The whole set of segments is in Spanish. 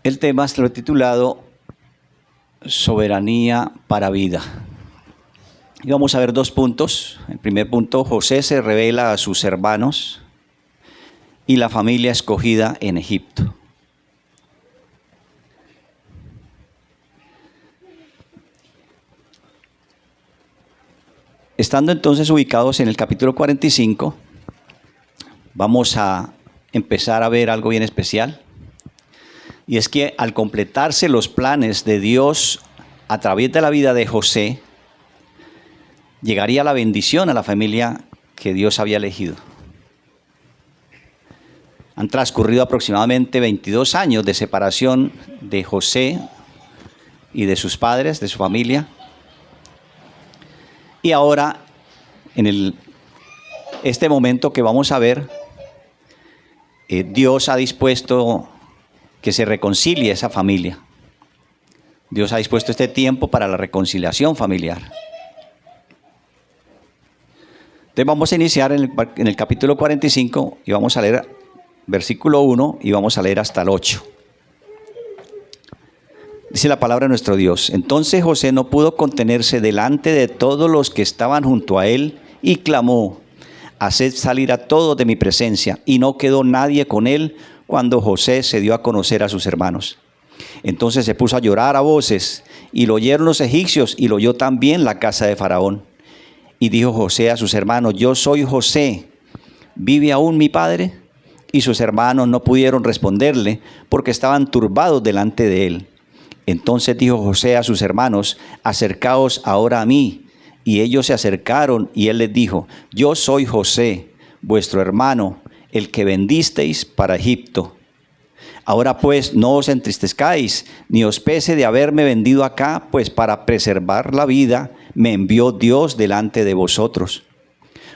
El tema lo he titulado Soberanía para vida. Y vamos a ver dos puntos. El primer punto, José se revela a sus hermanos y la familia escogida en Egipto. Estando entonces ubicados en el capítulo 45, vamos a empezar a ver algo bien especial. Y es que al completarse los planes de Dios a través de la vida de José, llegaría la bendición a la familia que Dios había elegido. Han transcurrido aproximadamente 22 años de separación de José y de sus padres, de su familia. Y ahora, en este momento que vamos a ver, Dios ha dispuesto que se reconcilie esa familia. Dios ha dispuesto este tiempo para la reconciliación familiar. Entonces vamos a iniciar en el capítulo 45 y vamos a leer versículo 1 y vamos a leer hasta el 8. Dice la palabra de nuestro Dios: Entonces José no pudo contenerse delante de todos los que estaban junto a él y clamó: Haced salir a todos de mi presencia. Y no quedó nadie con él cuando José se dio a conocer a sus hermanos. Entonces se puso a llorar a voces, y lo oyeron los egipcios, y lo oyó también la casa de Faraón. Y dijo José a sus hermanos: Yo soy José, ¿vive aún mi padre? Y sus hermanos no pudieron responderle, porque estaban turbados delante de él. Entonces dijo José a sus hermanos: Acercaos ahora a mí. Y ellos se acercaron, y él les dijo: Yo soy José, vuestro hermano, el que vendisteis para Egipto. Ahora pues no os entristezcáis, ni os pese de haberme vendido acá, pues para preservar la vida me envió Dios delante de vosotros.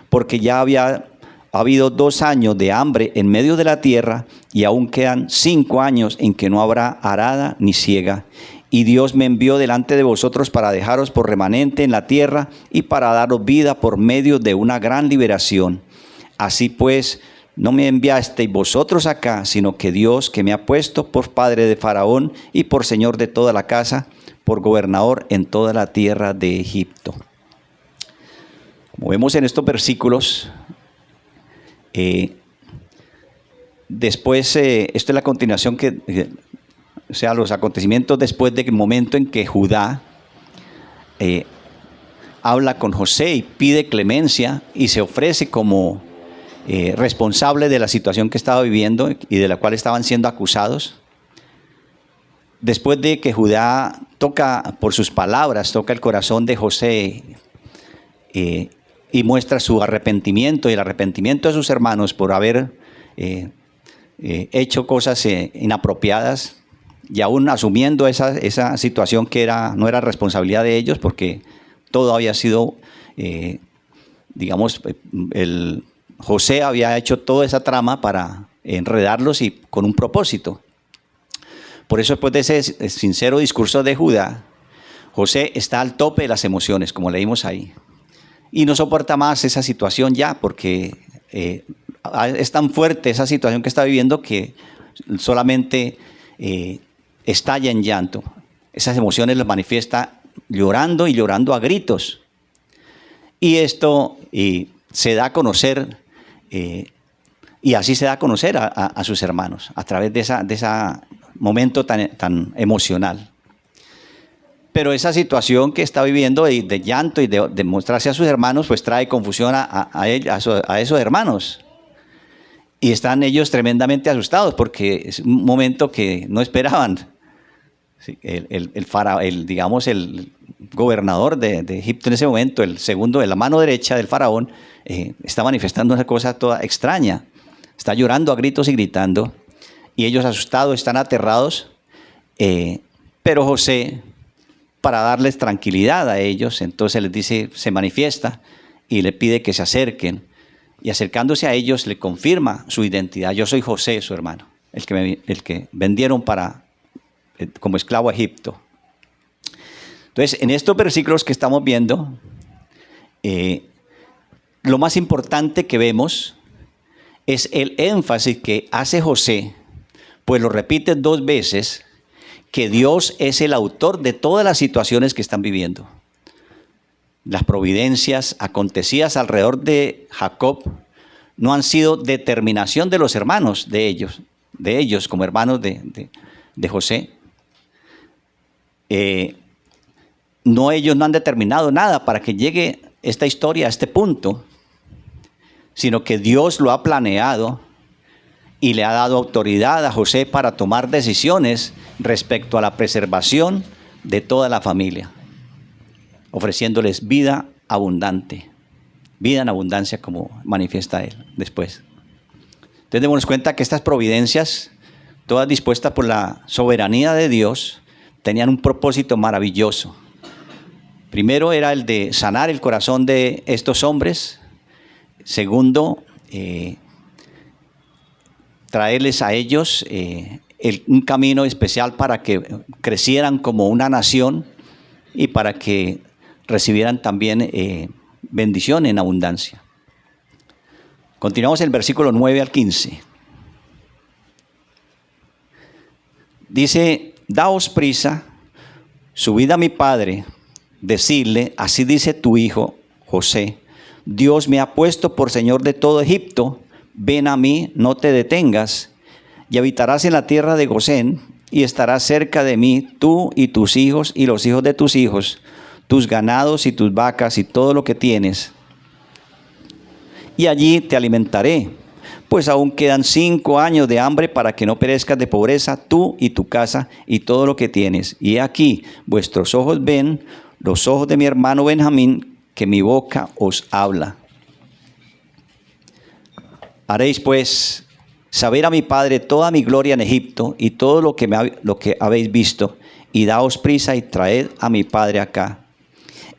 Porque ya había habido 2 años de hambre en medio de la tierra, y aún quedan 5 años en que no habrá arada ni siega. Y Dios me envió delante de vosotros para dejaros por remanente en la tierra y para daros vida por medio de una gran liberación. Así pues, no me enviasteis vosotros acá, sino que Dios, que me ha puesto por padre de Faraón y por señor de toda la casa, por gobernador en toda la tierra de Egipto. Como vemos en estos versículos, después, esto es la continuación o sea, los acontecimientos después del momento en que Judá habla con José y pide clemencia y se ofrece como responsable de la situación que estaba viviendo y de la cual estaban siendo acusados. Después de que Judá toca, por sus palabras, toca el corazón de José y muestra su arrepentimiento y el arrepentimiento de sus hermanos por haber hecho cosas inapropiadas, y aún asumiendo esa situación que no era responsabilidad de ellos, porque todo había sido, José había hecho toda esa trama para enredarlos y con un propósito. Por eso, después de ese sincero discurso de Judá, José está al tope de las emociones, como leímos ahí, y no soporta más esa situación ya, porque es tan fuerte esa situación que está viviendo que solamente estalla en llanto. Esas emociones las manifiesta llorando y llorando a gritos. Y esto se da a conocer, y así se da a conocer a sus hermanos, a través de ese momento tan emocional. Pero esa situación que está viviendo de llanto y de mostrarse a sus hermanos, pues trae confusión a esos hermanos. Y están ellos tremendamente asustados porque es un momento que no esperaban. El gobernador de Egipto en ese momento, el segundo de la mano derecha del faraón, está manifestando una cosa toda extraña. Está llorando a gritos y gritando. Y ellos asustados, están aterrados. Pero José, para darles tranquilidad a ellos, entonces les dice, se manifiesta y le pide que se acerquen. Y acercándose a ellos le confirma su identidad. Yo soy José, su hermano, el que vendieron como esclavo a Egipto. Entonces, en estos versículos que estamos viendo, lo más importante que vemos es el énfasis que hace José, pues lo repite 2 veces, que Dios es el autor de todas las situaciones que están viviendo. Las providencias acontecidas alrededor de Jacob no han sido determinación de los hermanos de ellos como hermanos de José. Ellos no han determinado nada para que llegue esta historia a este punto, sino que Dios lo ha planeado y le ha dado autoridad a José para tomar decisiones respecto a la preservación de toda la familia, ofreciéndoles vida abundante, vida en abundancia como manifiesta él después. Entonces démonos cuenta que estas providencias, todas dispuestas por la soberanía de Dios, tenían un propósito maravilloso. Primero era el de sanar el corazón de estos hombres. Segundo, traerles a ellos un camino especial para que crecieran como una nación y para que recibieran también bendición en abundancia. Continuamos el versículo 9 al 15. Dice: daos prisa, subid a mi padre, decirle, así dice tu hijo José, Dios me ha puesto por señor de todo Egipto, ven a mí, no te detengas, y habitarás en la tierra de Gosén, y estarás cerca de mí, tú y tus hijos y los hijos de tus hijos, tus ganados y tus vacas y todo lo que tienes. Y allí te alimentaré, pues aún quedan 5 años de hambre para que no perezcas de pobreza tú y tu casa y todo lo que tienes. Y he aquí, vuestros ojos ven, los ojos de mi hermano Benjamín, que mi boca os habla. Haréis pues saber a mi padre toda mi gloria en Egipto y todo lo que habéis visto, y daos prisa y traed a mi padre acá.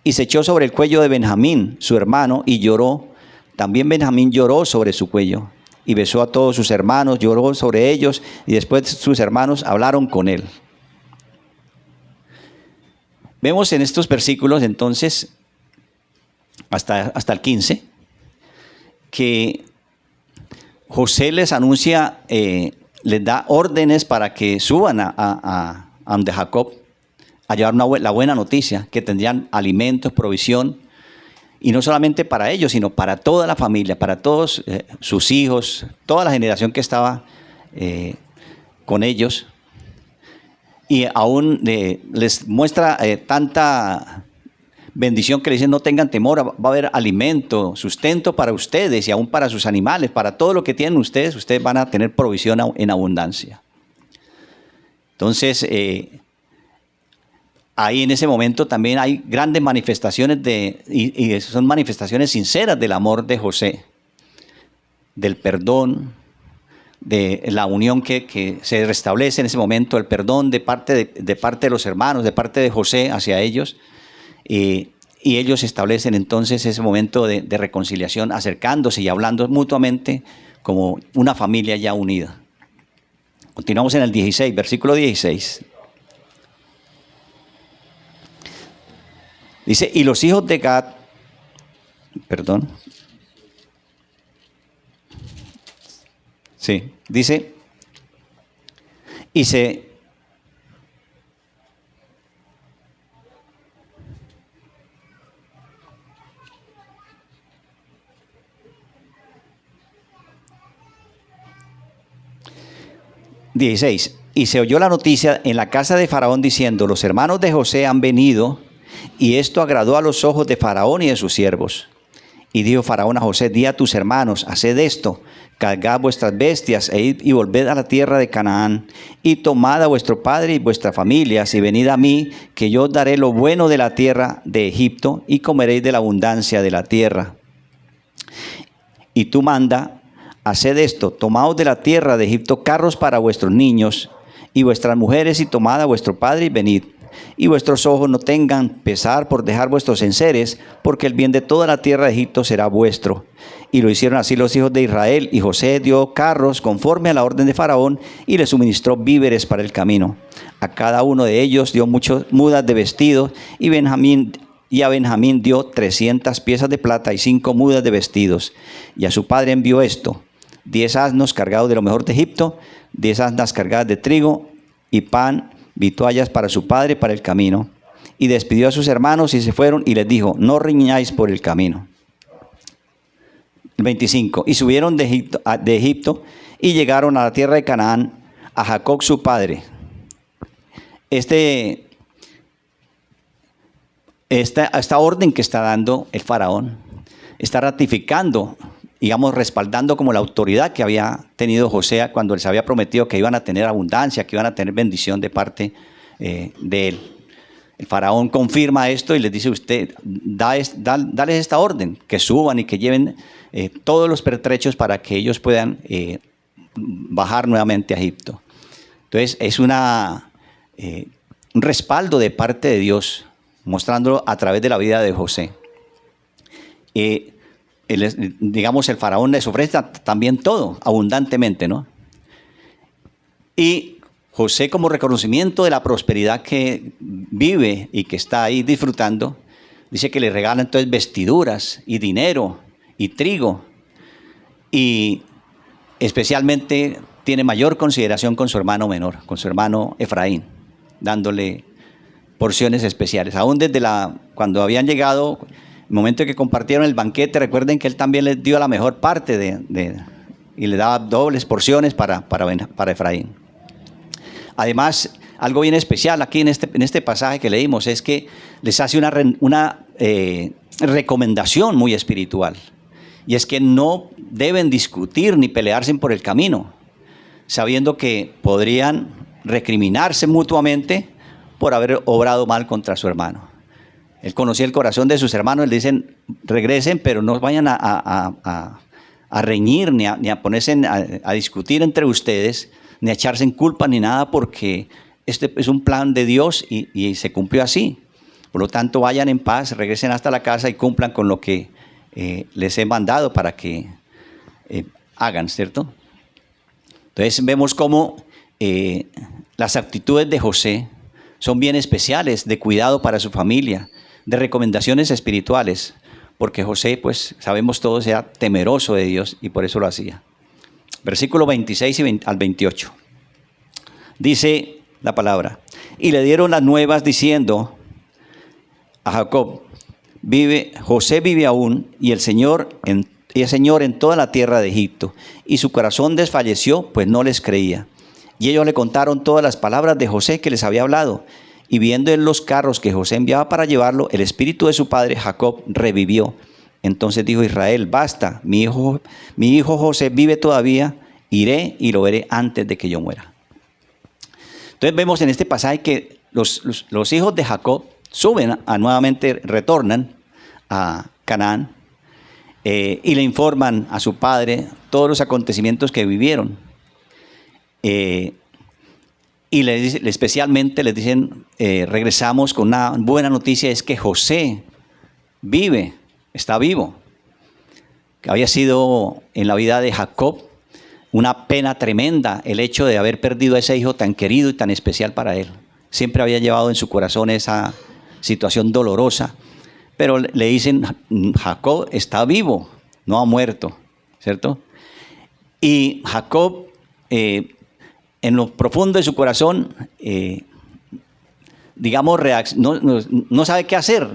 Y se echó sobre el cuello de Benjamín, su hermano, y lloró. También Benjamín lloró sobre su cuello, y besó a todos sus hermanos, lloró sobre ellos, y después sus hermanos hablaron con él. Vemos en estos versículos entonces, hasta el 15, que José les anuncia, les da órdenes para que suban a donde Jacob, a llevar la buena noticia, que tendrían alimentos, provisión, y no solamente para ellos, sino para toda la familia, para todos sus hijos, toda la generación que estaba con ellos. Y aún les muestra tanta bendición que le dicen: no tengan temor, va a haber alimento, sustento para ustedes y aún para sus animales, para todo lo que tienen ustedes van a tener provisión en abundancia. Entonces, ahí en ese momento también hay grandes manifestaciones y son manifestaciones sinceras del amor de José, del perdón, de la unión que se restablece en ese momento, el perdón de parte de los hermanos, de parte de José hacia ellos, y ellos establecen entonces ese momento de reconciliación, acercándose y hablando mutuamente como una familia ya unida. Continuamos en el 16, versículo 16. Dice: y los hijos de Gad, dice, y se... Y se oyó la noticia en la casa de Faraón diciendo: los hermanos de José han venido, y esto agradó a los ojos de Faraón y de sus siervos. Y dijo Faraón a José: di a tus hermanos, haced esto, cargad vuestras bestias e id y volved a la tierra de Canaán, y tomad a vuestro padre y vuestras familias, y venid a mí, que yo os daré lo bueno de la tierra de Egipto, y comeréis de la abundancia de la tierra. Y tú manda, haced esto, tomaos de la tierra de Egipto carros para vuestros niños y vuestras mujeres, y tomad a vuestro padre y venid. Y vuestros ojos no tengan pesar por dejar vuestros enseres, porque el bien de toda la tierra de Egipto será vuestro. Y lo hicieron así los hijos de Israel, y José dio carros conforme a la orden de Faraón, y le suministró víveres para el camino. A cada uno de ellos dio muchas mudas de vestidos, y a Benjamín dio 300 piezas de plata y 5 mudas de vestidos. Y a su padre envió esto: 10 asnos cargados de lo mejor de Egipto, 10 asnas cargadas de trigo y pan, vi toallas para su padre para el camino, y despidió a sus hermanos y se fueron, y les dijo, no riñáis por el camino. 25. Y subieron de Egipto y llegaron a la tierra de Canaán, a Jacob su padre. Esta orden que está dando el faraón está ratificando, digamos, respaldando como la autoridad que había tenido José cuando les había prometido que iban a tener abundancia, que iban a tener bendición de parte de él. El faraón confirma esto y les dice, usted, dales esta orden, que suban y que lleven todos los pertrechos para que ellos puedan bajar nuevamente a Egipto. Entonces es un respaldo de parte de Dios, mostrándolo a través de la vida de José. Digamos, el faraón les ofrece también todo, abundantemente, ¿no? Y José, como reconocimiento de la prosperidad que vive y que está ahí disfrutando, dice que le regalan entonces vestiduras y dinero y trigo. Y especialmente tiene mayor consideración con su hermano menor, con su hermano Efraín, dándole porciones especiales. Aún desde cuando habían llegado, el momento en que compartieron el banquete, recuerden que él también les dio la mejor parte y le daba dobles porciones para Efraín. Además, algo bien especial aquí en este pasaje que leímos es que les hace una recomendación muy espiritual. Y es que no deben discutir ni pelearse por el camino, sabiendo que podrían recriminarse mutuamente por haber obrado mal contra su hermano. Él conocía el corazón de sus hermanos, le dicen, regresen, pero no vayan a reñir ni a ponerse a discutir entre ustedes, ni a echarse en culpa ni nada, porque este es un plan de Dios y se cumplió así. Por lo tanto, vayan en paz, regresen hasta la casa y cumplan con lo que les he mandado para que hagan, ¿cierto? Entonces vemos cómo las actitudes de José son bien especiales, de cuidado para su familia, de recomendaciones espirituales, porque José, pues sabemos todos, era temeroso de Dios y por eso lo hacía. Versículo 26 al 28. Dice la palabra, y le dieron las nuevas diciendo a Jacob, José vive aún y es Señor en toda la tierra de Egipto. Y su corazón desfalleció, pues no les creía. Y ellos le contaron todas las palabras de José que les había hablado. Y viendo en los carros que José enviaba para llevarlo, el espíritu de su padre Jacob revivió. Entonces dijo Israel, basta, mi hijo José vive todavía, iré y lo veré antes de que yo muera. Entonces vemos en este pasaje que los hijos de Jacob suben nuevamente retornan a Canaán y le informan a su padre todos los acontecimientos que vivieron. Y especialmente les dicen, regresamos con una buena noticia, es que José está vivo. Que había sido en la vida de Jacob una pena tremenda el hecho de haber perdido a ese hijo tan querido y tan especial para él. Siempre había llevado en su corazón esa situación dolorosa, pero le dicen, Jacob está vivo, no ha muerto, ¿cierto? Y Jacob, en lo profundo de su corazón, digamos, no sabe qué hacer,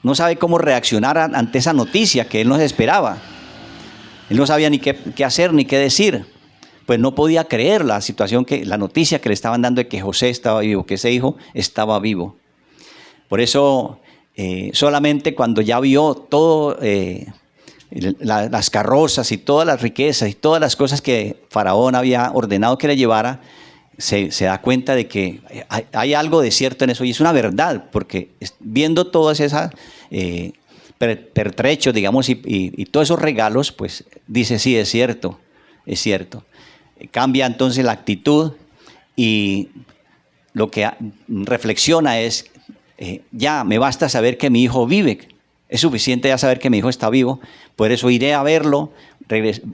no sabe cómo reaccionar ante esa noticia que él no se esperaba. Él no sabía ni qué hacer ni qué decir. Pues no podía creer la noticia que le estaban dando de que José estaba vivo, que ese hijo estaba vivo. Por eso, solamente cuando ya vio todo, las carrozas y todas las riquezas y todas las cosas que Faraón había ordenado que le llevara, se da cuenta de que hay algo de cierto en eso, y es una verdad, porque viendo todas esas pertrechos, digamos, y todos esos regalos, pues dice, sí, es cierto. Cambia entonces la actitud y lo que reflexiona es, ya me basta saber que mi hijo vive, es suficiente ya saber que mi hijo está vivo, por eso iré a verlo,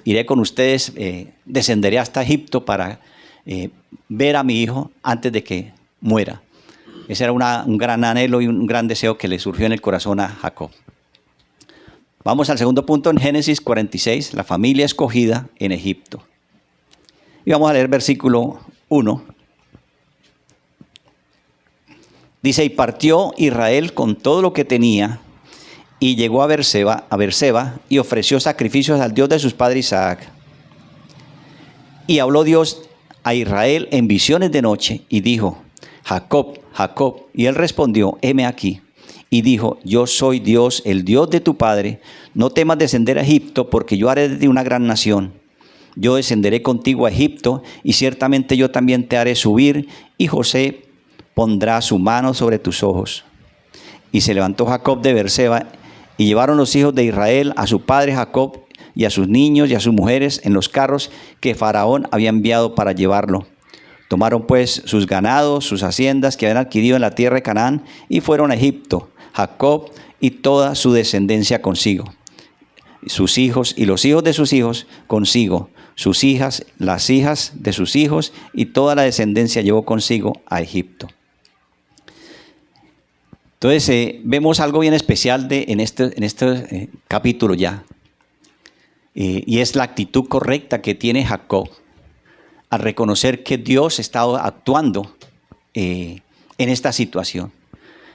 iré con ustedes, descenderé hasta Egipto para ver a mi hijo antes de que muera. Ese era un gran anhelo y un gran deseo que le surgió en el corazón a Jacob. Vamos al segundo punto en Génesis 46, la familia escogida en Egipto. Y vamos a leer versículo 1. Dice, y partió Israel con todo lo que tenía y llegó a Beerseba y ofreció sacrificios al Dios de sus padres Isaac. Y habló Dios a Israel en visiones de noche y dijo, Jacob, Jacob. Y él respondió, heme aquí. Y dijo, yo soy Dios, el Dios de tu padre. No temas descender a Egipto, porque yo haré de ti una gran nación. Yo descenderé contigo a Egipto, y ciertamente yo también te haré subir, y José pondrá su mano sobre tus ojos. Y se levantó Jacob de Beerseba, y llevaron los hijos de Israel a su padre Jacob, y a sus niños y a sus mujeres en los carros que Faraón había enviado para llevarlo. Tomaron pues sus ganados, sus haciendas que habían adquirido en la tierra de Canaán, y fueron a Egipto, Jacob y toda su descendencia consigo, sus hijos y los hijos de sus hijos consigo, sus hijas, las hijas de sus hijos, y toda la descendencia llevó consigo a Egipto. Entonces vemos algo bien especial en este capítulo ya, y es la actitud correcta que tiene Jacob al reconocer que Dios estaba actuando en esta situación.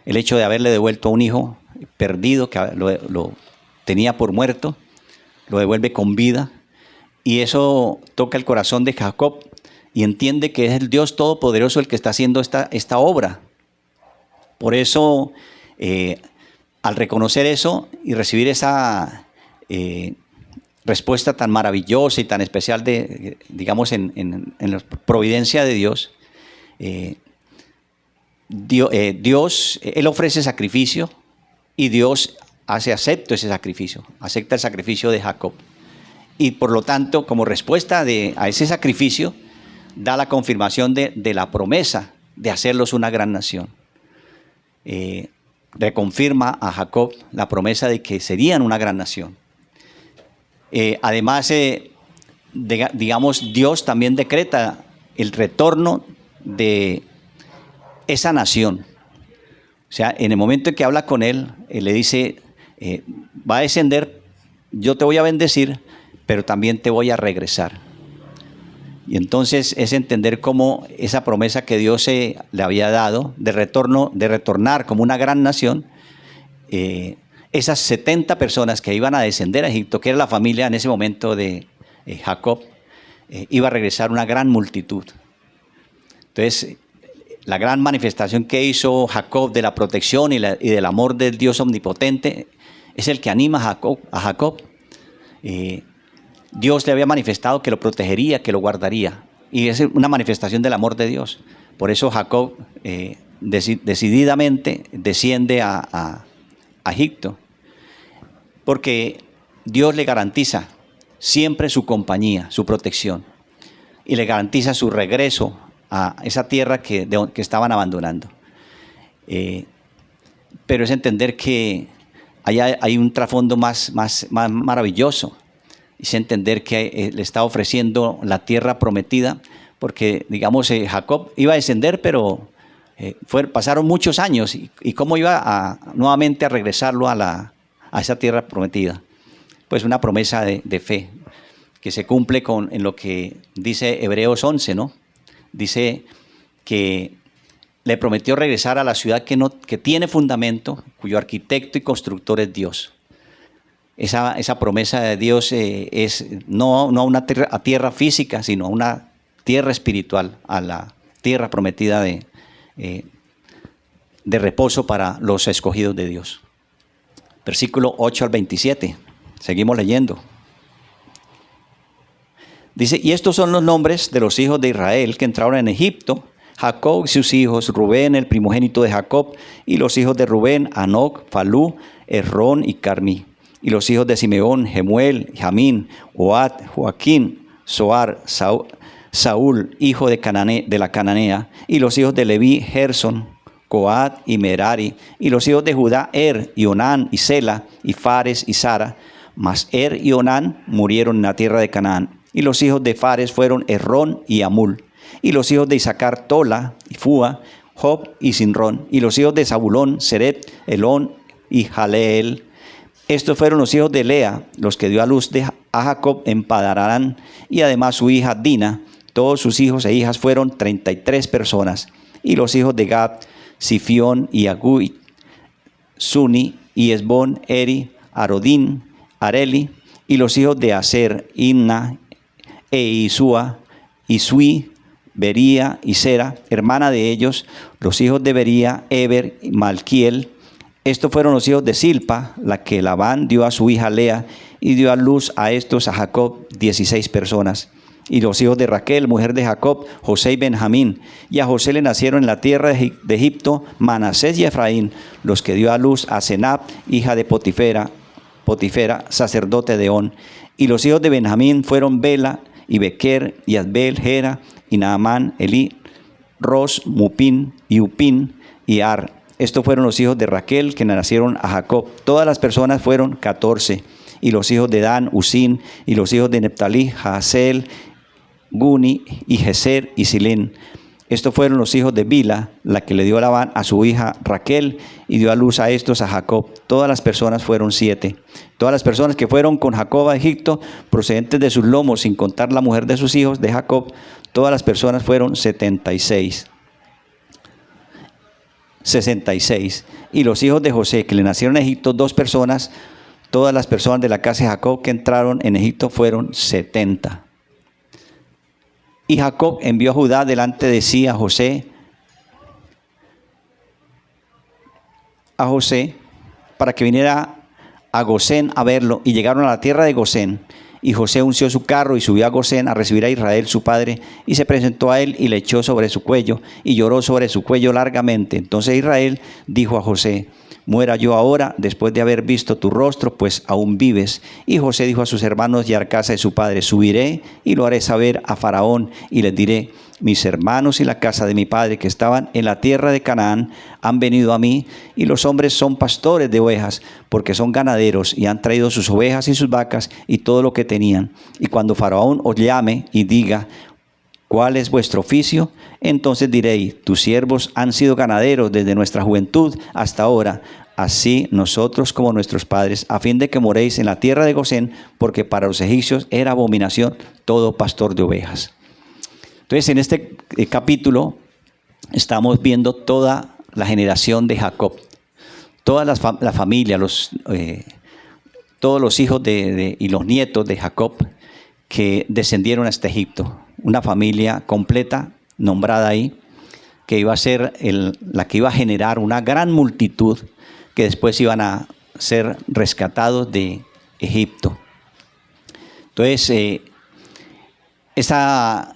El hecho de haberle devuelto a un hijo perdido, que lo tenía por muerto, lo devuelve con vida, y eso toca el corazón de Jacob y entiende que es el Dios Todopoderoso el que está haciendo esta obra. Por eso, al reconocer eso y recibir esa respuesta tan maravillosa y tan especial digamos, en la providencia de Dios, Él ofrece sacrificio y Dios acepta ese sacrificio, acepta el sacrificio de Jacob. Y por lo tanto, como respuesta a ese sacrificio, da la confirmación de la promesa de hacerlos una gran nación. Reconfirma a Jacob la promesa de que serían una gran nación. Además, digamos, Dios también decreta el retorno de esa nación. O sea, en el momento en que habla con él, le dice, va a descender, yo te voy a bendecir, pero también te voy a regresar. Y entonces es entender cómo esa promesa que Dios le había dado de retornar como una gran nación, esas 70 personas que iban a descender a Egipto, que era la familia en ese momento de Jacob, iba a regresar una gran multitud. Entonces, la gran manifestación que hizo Jacob de la protección y del amor del Dios omnipotente es el que anima a Jacob. Dios le había manifestado que lo protegería, que lo guardaría. Y es una manifestación del amor de Dios. Por eso Jacob decididamente desciende a Egipto. Porque Dios le garantiza siempre su compañía, su protección. Y le garantiza su regreso a esa tierra que estaban abandonando. Pero es entender que hay un trasfondo más maravilloso. Es entender que le está ofreciendo la tierra prometida, porque, digamos, Jacob iba a descender, pero pasaron muchos años, y cómo iba nuevamente a regresarlo a esa tierra prometida. Pues una promesa de fe, que se cumple en lo que dice Hebreos 11, ¿no? Dice que le prometió regresar a la ciudad que tiene fundamento, cuyo arquitecto y constructor es Dios. Esa promesa de Dios es no a una tierra física, sino a una tierra espiritual, a la tierra prometida de reposo para los escogidos de Dios. Versículo 8 al 27. Seguimos leyendo. Dice, y estos son los nombres de los hijos de Israel que entraron en Egipto: Jacob y sus hijos, Rubén, el primogénito de Jacob, y los hijos de Rubén, Anoc, Falú, Esrón y Carmí. Y los hijos de Simeón, Jemuel, Jamín, Ohad, Joaquín, Zoar, Saúl, hijo de la cananea. Y los hijos de Leví, Gerson, Coat y Merari. Y los hijos de Judá, y Onán y Sela, y Fares y Sara. Mas y Onán murieron en la tierra de Canaán. Y los hijos de Fares fueron Esrón y Amul. Y los hijos de Isaacar, Tola y Fúa, Job y Sinrón. Y los hijos de Zabulón, Seret, Elón y Jaleel. Estos fueron los hijos de Lea, los que dio a luz a Jacob en Padarán, y además su hija Dina. Todos sus hijos e hijas fueron 33 personas. Y los hijos de Gad, Sifión y Agui, Suni y Esbón, Eri, Arodín, Areli, y los hijos de Aser, Imna e Isúa, Isui, Bería y Sera, hermana de ellos, los hijos de Bería, Eber y Malquiel. Estos fueron los hijos de Silpa, la que Labán dio a su hija Lea, y dio a luz a estos a Jacob 16 personas. Y los hijos de Raquel, mujer de Jacob, José y Benjamín. Y a José le nacieron en la tierra de Egipto Manasés y Efraín, los que dio a luz a Senab, hija de Potifera, sacerdote de On. Y los hijos de Benjamín fueron Bela y Bequer y Adbel, Gera y Naamán, Elí, Ros, Mupín y Upín y Ar. Estos fueron los hijos de Raquel que nacieron a Jacob. Todas las personas fueron 14. Y los hijos de Dan, Usín, y los hijos de Neptalí, Jaasel, Guni y Geser y Silén. Estos fueron los hijos de Bila, la que le dio a Labán a su hija Raquel, y dio a luz a estos a Jacob. Todas las personas fueron 7. Todas las personas que fueron con Jacob a Egipto, procedentes de sus lomos, sin contar la mujer de sus hijos de Jacob, todas las personas fueron 66. Y los hijos de José, que le nacieron a Egipto, 2 personas, todas las personas de la casa de Jacob que entraron en Egipto fueron 70. Y Jacob envió a Judá delante de sí a José para que viniera a Gosén a verlo, y llegaron a la tierra de Gosén. Y José unció su carro y subió a Gosén a recibir a Israel su padre, y se presentó a él y le echó sobre su cuello, y lloró sobre su cuello largamente. Entonces Israel dijo a José: muera yo ahora, después de haber visto tu rostro, pues aún vives. Y José dijo a sus hermanos y a la casa de su padre: subiré y lo haré saber a Faraón, y les diré: mis hermanos y la casa de mi padre que estaban en la tierra de Canaán han venido a mí, y los hombres son pastores de ovejas, porque son ganaderos, y han traído sus ovejas y sus vacas y todo lo que tenían. Y cuando Faraón os llame y diga: ¿cuál es vuestro oficio? Entonces diréis: tus siervos han sido ganaderos desde nuestra juventud hasta ahora, así nosotros como nuestros padres, a fin de que moréis en la tierra de Gosén, porque para los egipcios era abominación todo pastor de ovejas. Entonces, en este capítulo estamos viendo toda la generación de Jacob, toda la familia, todos los hijos y los nietos de Jacob que descendieron hasta Egipto. Una familia completa nombrada ahí, que iba a ser la que iba a generar una gran multitud que después iban a ser rescatados de Egipto. Entonces, esa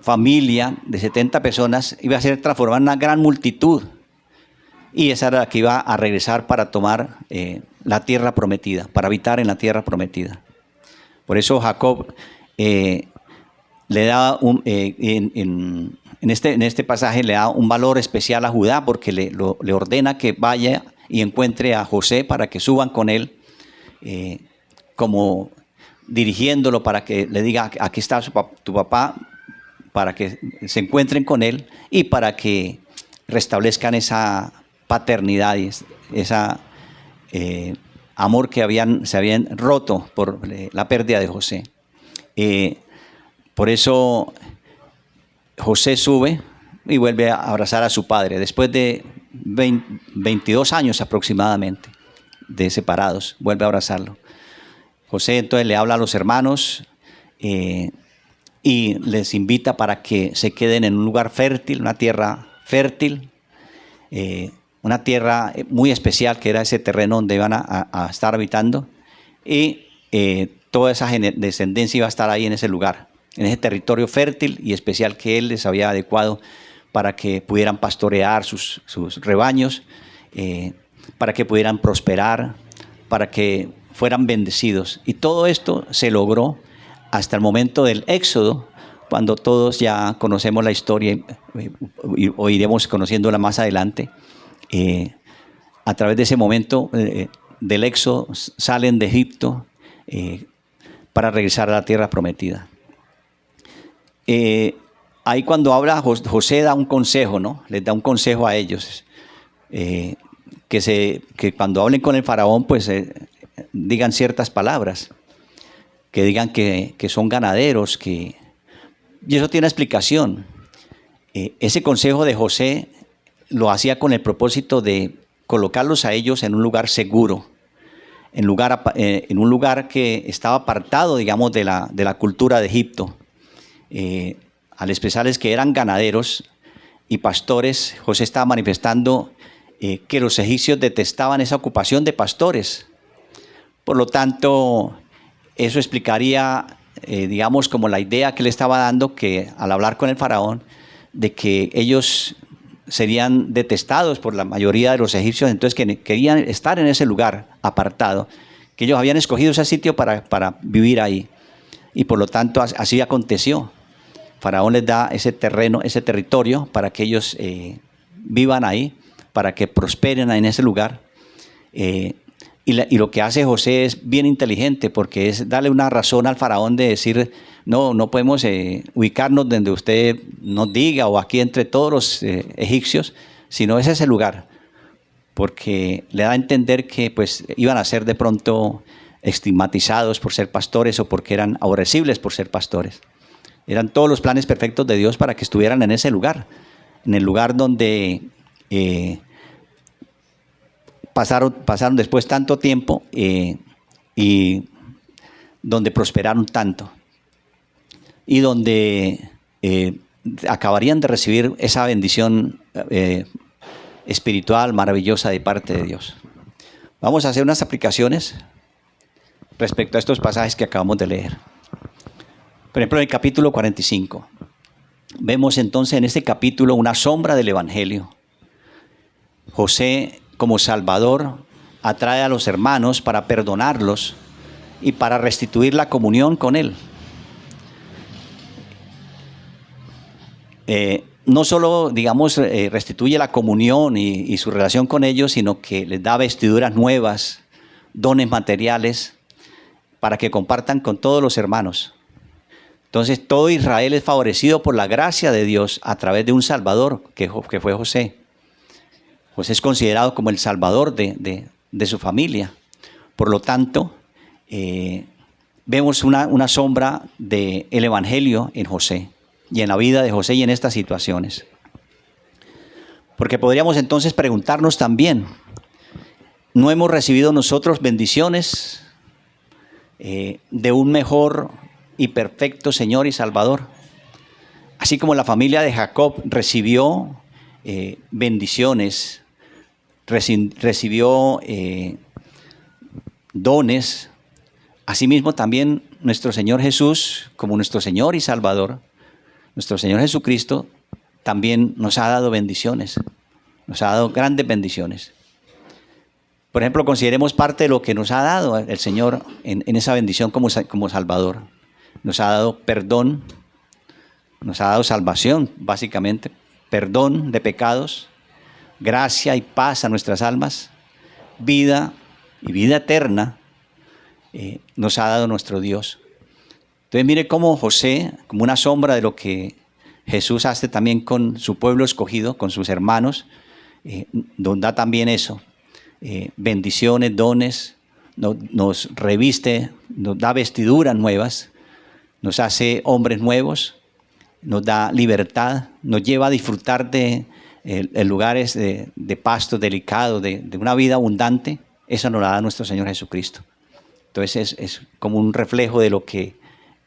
familia de 70 personas iba a ser transformada en una gran multitud, y esa era la que iba a regresar para tomar la tierra prometida, para habitar en la tierra prometida. Por eso Jacob le da en este pasaje le da un valor especial a Judá, porque le ordena que vaya y encuentre a José para que suban con él, como dirigiéndolo para que le diga: aquí está tu papá, para que se encuentren con él y para que restablezcan esa paternidad y esa amor que se habían roto por la pérdida de José. Por eso José sube y vuelve a abrazar a su padre después de 22 años aproximadamente de separados. Vuelve a abrazarlo. José entonces le habla a los hermanos y les invita para que se queden en un lugar fértil, una tierra fértil, una tierra muy especial, que era ese terreno donde iban a estar habitando, y toda esa descendencia iba a estar ahí en ese lugar, en ese territorio fértil y especial que él les había adecuado para que pudieran pastorear sus rebaños, para que pudieran prosperar, para que fueran bendecidos. Y todo esto se logró hasta el momento del Éxodo, cuando todos ya conocemos la historia o iremos conociéndola más adelante. A través de ese momento del Éxodo salen de Egipto para regresar a la tierra prometida. Ahí cuando habla José da un consejo, ¿no? Les da un consejo a ellos, que cuando hablen con el faraón, pues digan ciertas palabras, que digan que son ganaderos, y eso tiene explicación. Ese consejo de José lo hacía con el propósito de colocarlos a ellos en un lugar seguro, en un lugar que estaba apartado, digamos, de la cultura de Egipto. Al expresarles que eran ganaderos y pastores, José estaba manifestando que los egipcios detestaban esa ocupación de pastores. Por lo tanto, eso explicaría, digamos, como la idea que le estaba dando, que al hablar con el faraón, de que ellos serían detestados por la mayoría de los egipcios, entonces que querían estar en ese lugar apartado, que ellos habían escogido ese sitio para vivir ahí. Y por lo tanto, así aconteció. Faraón les da ese terreno, ese territorio, para que ellos vivan ahí, para que prosperen en ese lugar. Y lo que hace José es bien inteligente, porque es darle una razón al faraón de decir, no podemos ubicarnos donde usted nos diga o aquí entre todos los egipcios, sino es ese lugar, porque le da a entender que pues iban a ser de pronto estigmatizados por ser pastores o porque eran aborrecibles por ser pastores. Eran todos los planes perfectos de Dios para que estuvieran en ese lugar, en el lugar donde pasaron después tanto tiempo y donde prosperaron tanto y donde acabarían de recibir esa bendición espiritual maravillosa de parte de Dios. Vamos a hacer unas aplicaciones respecto a estos pasajes que acabamos de leer. Por ejemplo, en el capítulo 45, vemos entonces en este capítulo una sombra del Evangelio. José, como Salvador, atrae a los hermanos para perdonarlos y para restituir la comunión con Él. No solo, digamos, restituye la comunión y su relación con ellos, sino que les da vestiduras nuevas, dones materiales, para que compartan con todos los hermanos. Entonces, todo Israel es favorecido por la gracia de Dios a través de un Salvador, que fue José. José es considerado como el Salvador de su familia. Por lo tanto, vemos una sombra del Evangelio en José y en la vida de José y en estas situaciones. Porque podríamos entonces preguntarnos también, ¿no hemos recibido nosotros bendiciones de un mejor y perfecto Señor y Salvador? Así como la familia de Jacob recibió bendiciones, recibió dones, asimismo también nuestro Señor Jesús, como nuestro Señor y Salvador, nuestro Señor Jesucristo, también nos ha dado bendiciones, nos ha dado grandes bendiciones. Por ejemplo, consideremos parte de lo que nos ha dado el Señor en esa bendición como Salvador. Nos ha dado perdón, nos ha dado salvación, básicamente, perdón de pecados, gracia y paz a nuestras almas, vida y vida eterna nos ha dado nuestro Dios. Entonces mire cómo José, como una sombra de lo que Jesús hace también con su pueblo escogido, con sus hermanos, nos da también eso, bendiciones, dones, nos reviste, nos da vestiduras nuevas, nos hace hombres nuevos, nos da libertad, nos lleva a disfrutar de lugares de pastos delicados, de una vida abundante. Eso nos la da nuestro Señor Jesucristo. Entonces es como un reflejo de lo que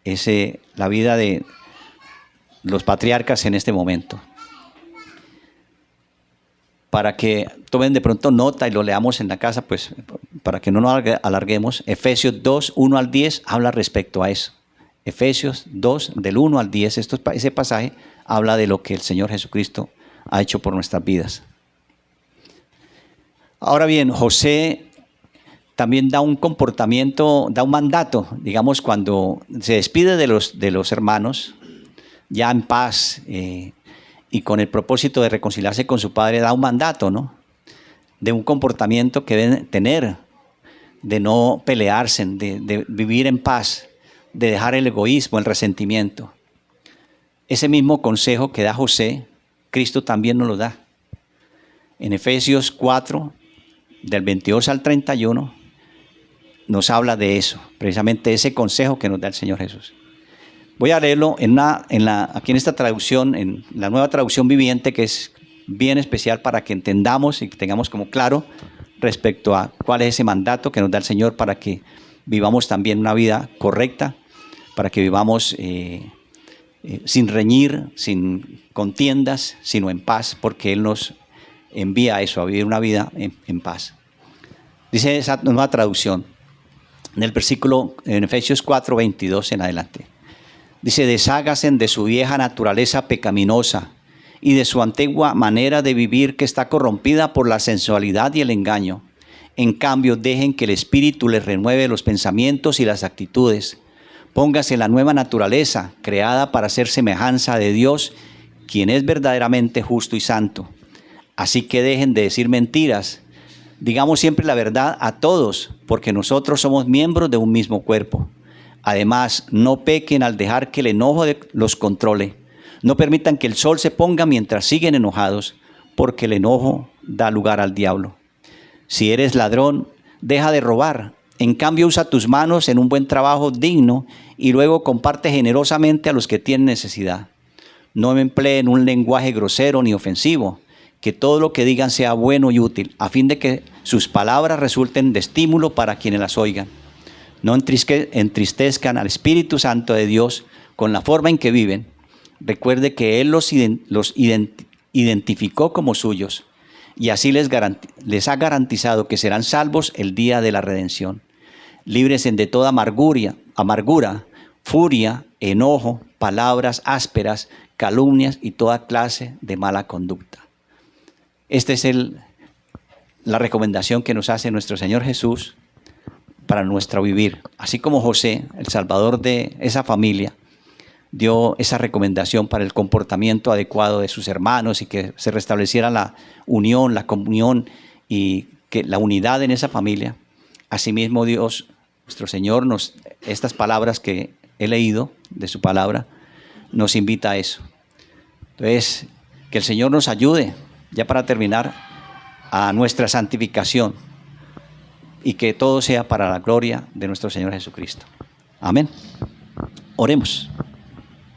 es la vida de los patriarcas en este momento. Para que tomen de pronto nota y lo leamos en la casa, pues para que no nos alarguemos, Efesios 2, 1 al 10 habla respecto a eso. Efesios 2, del 1 al 10, ese pasaje habla de lo que el Señor Jesucristo ha hecho por nuestras vidas. Ahora bien, José también da un comportamiento, da un mandato, digamos, cuando se despide de los hermanos, ya en paz y con el propósito de reconciliarse con su padre, da un mandato, ¿no? De un comportamiento que deben tener, de no pelearse, de vivir en paz, de dejar el egoísmo, el resentimiento. Ese mismo consejo que da José, Cristo también nos lo da. En Efesios 4, del 22 al 31, nos habla de eso, precisamente ese consejo que nos da el Señor Jesús. Voy a leerlo aquí en esta traducción, en la Nueva Traducción Viviente, que es bien especial para que entendamos y que tengamos como claro respecto a cuál es ese mandato que nos da el Señor para que vivamos también una vida correcta, para que vivamos sin reñir, sin contiendas, sino en paz, porque Él nos envía a eso, a vivir una vida en paz. Dice esa nueva traducción, en el versículo, en Efesios 4, 22 en adelante. Dice, desháganse de su vieja naturaleza pecaminosa y de su antigua manera de vivir que está corrompida por la sensualidad y el engaño. En cambio, dejen que el Espíritu les renueve los pensamientos y las actitudes. Póngase la nueva naturaleza, creada para ser semejanza de Dios, quien es verdaderamente justo y santo. Así que dejen de decir mentiras. Digamos siempre la verdad a todos, porque nosotros somos miembros de un mismo cuerpo. Además, no pequen al dejar que el enojo los controle. No permitan que el sol se ponga mientras siguen enojados, porque el enojo da lugar al diablo. Si eres ladrón, deja de robar. En cambio, usa tus manos en un buen trabajo digno y luego comparte generosamente a los que tienen necesidad. No me empleen un lenguaje grosero ni ofensivo. Que todo lo que digan sea bueno y útil, a fin de que sus palabras resulten de estímulo para quienes las oigan. No entristezcan al Espíritu Santo de Dios con la forma en que viven. Recuerde que Él los identificó como suyos y así les ha garantizado que serán salvos el día de la redención. Líbrense de toda amargura, furia, enojo, palabras ásperas, calumnias y toda clase de mala conducta. Esta es la recomendación que nos hace nuestro Señor Jesús para nuestro vivir. Así como José, el salvador de esa familia, dio esa recomendación para el comportamiento adecuado de sus hermanos y que se restableciera la unión, la comunión y que la unidad en esa familia. Asimismo Dios, nuestro Señor, estas palabras que he leído de su palabra, nos invita a eso. Entonces, que el Señor nos ayude, ya para terminar, a nuestra santificación y que todo sea para la gloria de nuestro Señor Jesucristo. Amén. Oremos.